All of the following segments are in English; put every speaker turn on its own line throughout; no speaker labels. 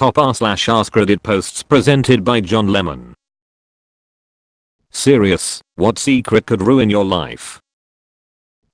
top r/AskReddit posts presented by John Lemon. Serious, what secret could ruin your life?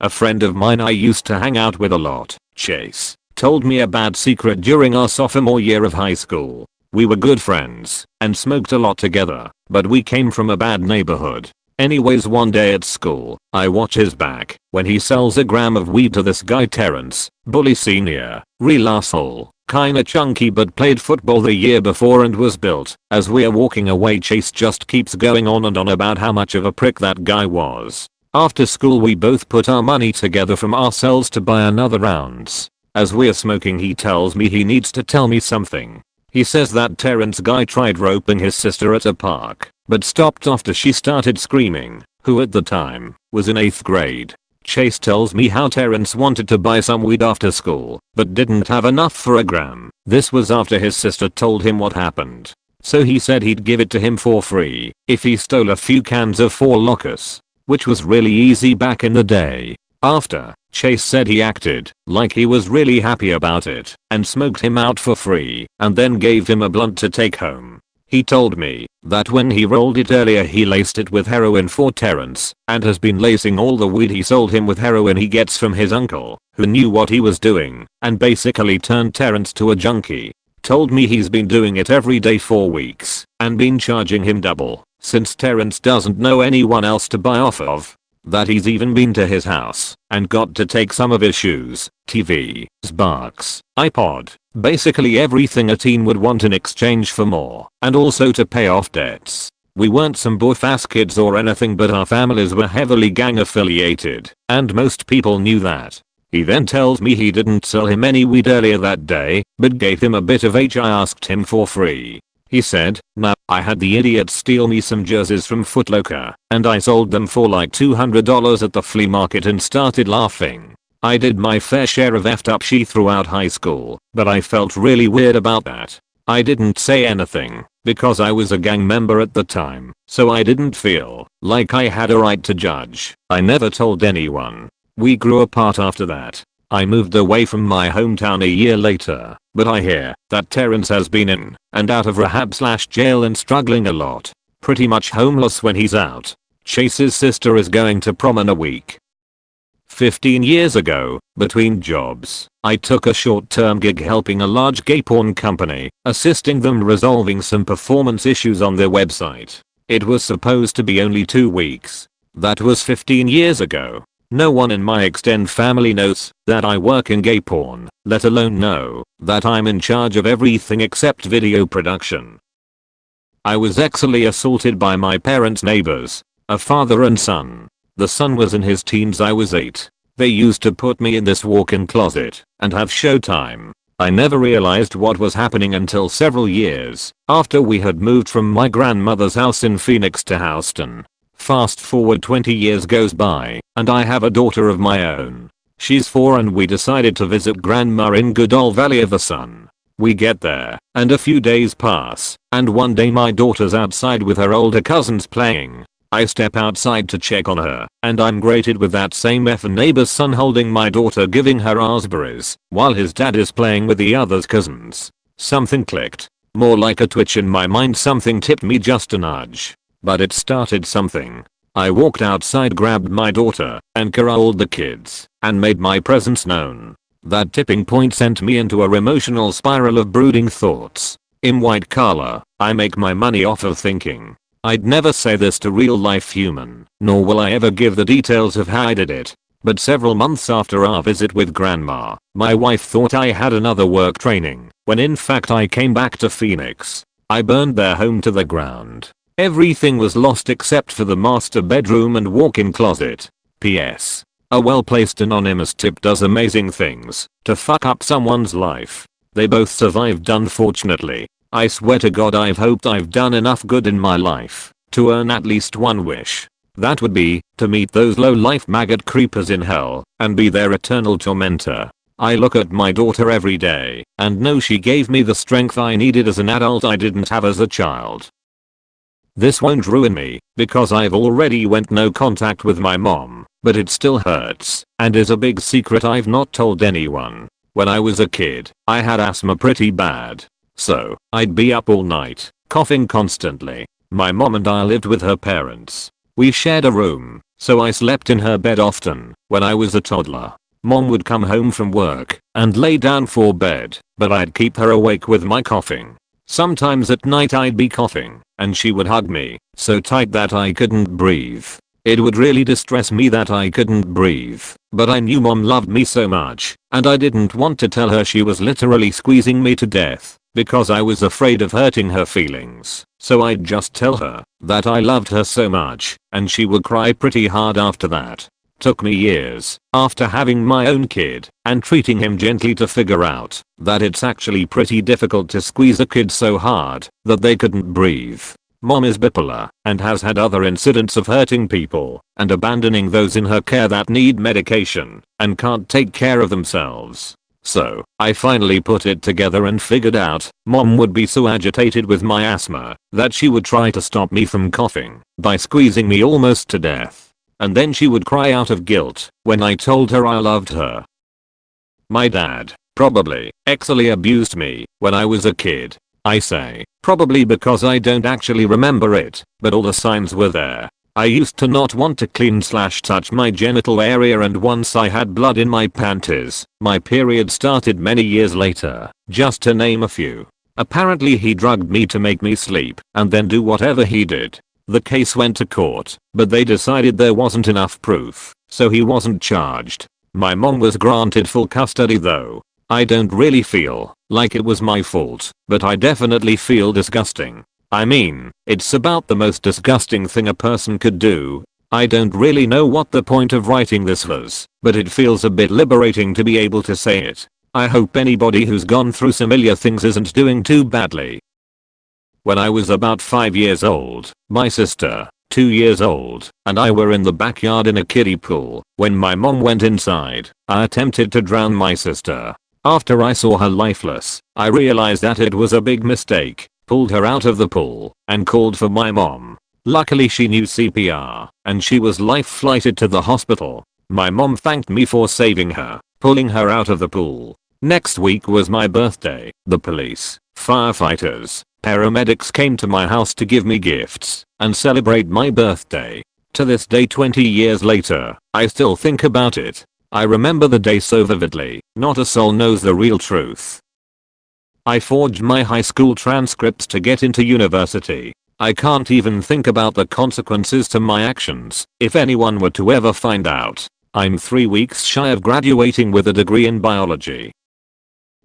A friend of mine I used to hang out with a lot, Chase, told me a bad secret during our sophomore year of high school. We were good friends and smoked a lot together, but we came from a bad neighborhood. Anyways, one day at school, I watch his back when he sells a gram of weed to this guy Terrence, bully senior, real asshole, kinda chunky but played football the year before and was built. As we're walking away, Chase just keeps going on and on about how much of a prick that guy was. After school we both put our money together from ourselves to buy another rounds. As we're smoking he tells me he needs to tell me something. He says that Terrence guy tried roping his sister at a park, but stopped after she started screaming, who at the time was in 8th grade. Chase tells me how Terrence wanted to buy some weed after school, but didn't have enough for a gram. This was after his sister told him what happened. So he said he'd give it to him for free if he stole a few cans of Four Locos, which was really easy back in the day. After, Chase said he acted like he was really happy about it and smoked him out for free and then gave him a blunt to take home. He told me that when he rolled it earlier he laced it with heroin for Terrence and has been lacing all the weed he sold him with heroin he gets from his uncle, who knew what he was doing and basically turned Terrence to a junkie. Told me he's been doing it every day for weeks and been charging him double since Terrence doesn't know anyone else to buy off of. That he's even been to his house and got to take some of his shoes, TV, Xbox, iPod, basically everything a teen would want in exchange for more, and also to pay off debts. We weren't some buff-ass kids or anything, but our families were heavily gang affiliated, and most people knew that. He then tells me he didn't sell him any weed earlier that day, but gave him a bit of H. I asked him for free. He said, "No, I had the idiot steal me some jerseys from Foot Locker, and I sold them for like $200 at the flea market and started laughing. I did my fair share of effed up shit throughout high school, but I felt really weird about that. I didn't say anything because I was a gang member at the time, so I didn't feel like I had a right to judge. I never told anyone. We grew apart after that. I moved away from my hometown a year later, but I hear that Terrence has been in and out of rehab/jail and struggling a lot. Pretty much homeless when he's out. Chase's sister is going to prom in a week." 15 years ago, between jobs, I took a short-term gig helping a large gay porn company, assisting them resolving some performance issues on their website. It was supposed to be only 2 weeks. That was 15 years ago. No one in my extended family knows that I work in gay porn, let alone know that I'm in charge of everything except video production. I was sexually assaulted by my parents' neighbors, a father and son. The son was in his teens, I was 8. They used to put me in this walk-in closet and have showtime. I never realized what was happening until several years after we had moved from my grandmother's house in Phoenix to Houston. Fast forward 20 years goes by, and I have a daughter of my own. She's 4 and we decided to visit grandma in good old Valley of the Sun. We get there, and a few days pass, and one day my daughter's outside with her older cousins playing. I step outside to check on her, and I'm greeted with that same effing neighbor's son holding my daughter giving her raspberries, while his dad is playing with the other's cousins. Something clicked. More like a twitch in my mind, something tipped me just a nudge. But it started something. I walked outside, grabbed my daughter, and corralled the kids, and made my presence known. That tipping point sent me into a emotional spiral of brooding thoughts. In white collar, I make my money off of thinking. I'd never say this to real life human, nor will I ever give the details of how I did it. But several months after our visit with grandma, my wife thought I had another work training, when in fact I came back to Phoenix. I burned their home to the ground. Everything was lost except for the master bedroom and walk-in closet. P.S. A well-placed anonymous tip does amazing things to fuck up someone's life. They both survived, unfortunately. I swear to God I've hoped I've done enough good in my life to earn at least one wish. That would be to meet those low-life maggot creepers in hell and be their eternal tormentor. I look at my daughter every day and know she gave me the strength I needed as an adult I didn't have as a child. This won't ruin me because I've already went no contact with my mom, but it still hurts and is a big secret I've not told anyone. When I was a kid, I had asthma pretty bad. So, I'd be up all night, coughing constantly. My mom and I lived with her parents. We shared a room, so I slept in her bed often when I was a toddler. Mom would come home from work and lay down for bed, but I'd keep her awake with my coughing. Sometimes at night I'd be coughing, and she would hug me, so tight that I couldn't breathe. It would really distress me that I couldn't breathe, but I knew mom loved me so much, and I didn't want to tell her she was literally squeezing me to death, because I was afraid of hurting her feelings. So I'd just tell her that I loved her so much, and she would cry pretty hard after that. Took me years, after having my own kid and treating him gently, to figure out that it's actually pretty difficult to squeeze a kid so hard that they couldn't breathe. Mom is bipolar and has had other incidents of hurting people and abandoning those in her care that need medication and can't take care of themselves. So, I finally put it together and figured out mom would be so agitated with my asthma that she would try to stop me from coughing by squeezing me almost to death. And then she would cry out of guilt when I told her I loved her. My dad probably actually abused me when I was a kid. I say probably because I don't actually remember it, but all the signs were there. I used to not want to clean/touch my genital area, and once I had blood in my panties. My period started many years later, just to name a few. Apparently he drugged me to make me sleep and then do whatever he did. The case went to court, but they decided there wasn't enough proof, so he wasn't charged. My mom was granted full custody though. I don't really feel like it was my fault, but I definitely feel disgusting. I mean, it's about the most disgusting thing a person could do. I don't really know what the point of writing this was, but it feels a bit liberating to be able to say it. I hope anybody who's gone through similar things isn't doing too badly. When I was about 5 years old, my sister, 2 years old, and I were in the backyard in a kiddie pool. When my mom went inside, I attempted to drown my sister. After I saw her lifeless, I realized that it was a big mistake, pulled her out of the pool, and called for my mom. Luckily she knew CPR, and she was life-flighted to the hospital. My mom thanked me for saving her, pulling her out of the pool. Next week was my birthday. The police, firefighters, paramedics came to my house to give me gifts and celebrate my birthday. To this day, 20 years later, I still think about it. I remember the day so vividly. Not a soul knows the real truth. I forged my high school transcripts to get into university. I can't even think about the consequences to my actions if anyone were to ever find out. I'm 3 weeks shy of graduating with a degree in biology.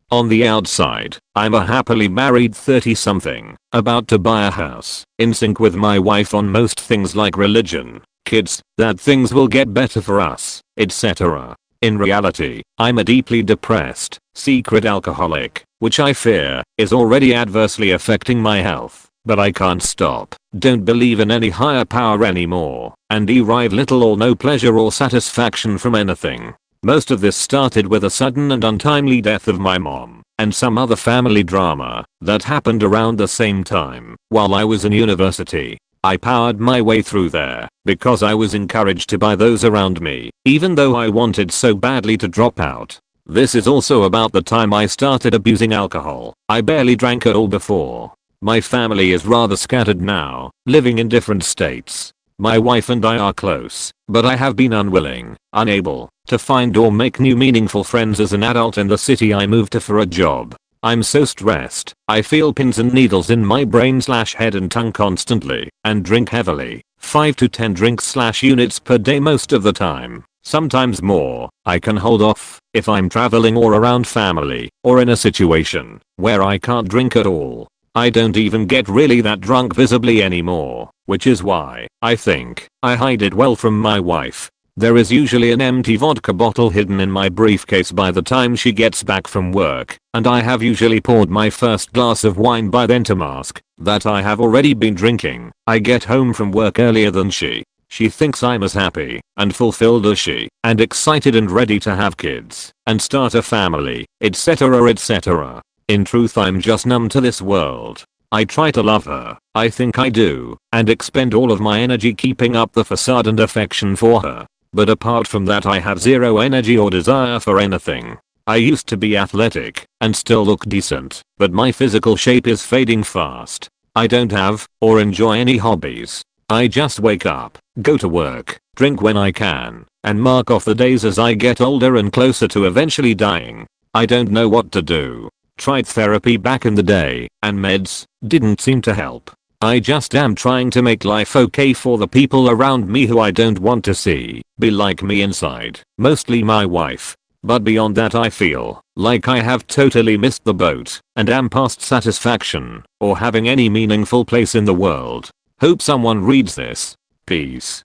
On the outside, I'm a happily married 30-something, about to buy a house, in sync with my wife on most things like religion, kids, that things will get better for us, etc. In reality, I'm a deeply depressed, secret alcoholic, which I fear is already adversely affecting my health, but I can't stop, don't believe in any higher power anymore, and derive little or no pleasure or satisfaction from anything. Most of this started with a sudden and untimely death of my mom, and some other family drama that happened around the same time while I was in university. I powered my way through there because I was encouraged to by those around me, even though I wanted so badly to drop out. This is also about the time I started abusing alcohol. I barely drank at all before. My family is rather scattered now, living in different states. My wife and I are close, but I have been unable to find or make new meaningful friends as an adult in the city I moved to for a job. I'm so stressed, I feel pins and needles in my brain/head and tongue constantly, and drink heavily, 5 to 10 drinks/units per day most of the time, sometimes more. I can hold off if I'm traveling or around family, or in a situation where I can't drink at all. I don't even get really that drunk visibly anymore, which is why I think I hide it well from my wife. There is usually an empty vodka bottle hidden in my briefcase by the time she gets back from work, and I have usually poured my first glass of wine by then to mask that I have already been drinking. I get home from work earlier than she. She thinks I'm as happy and fulfilled as she, and excited and ready to have kids and start a family, etc. etc. In truth, I'm just numb to this world. I try to love her, I think I do, and expend all of my energy keeping up the facade and affection for her. But apart from that, I have zero energy or desire for anything. I used to be athletic and still look decent, but my physical shape is fading fast. I don't have or enjoy any hobbies. I just wake up, go to work, drink when I can, and mark off the days as I get older and closer to eventually dying. I don't know what to do. Tried therapy back in the day, and meds didn't seem to help. I just am trying to make life okay for the people around me who I don't want to see be like me inside, mostly my wife. But beyond that, I feel like I have totally missed the boat and am past satisfaction or having any meaningful place in the world. Hope someone reads this. Peace.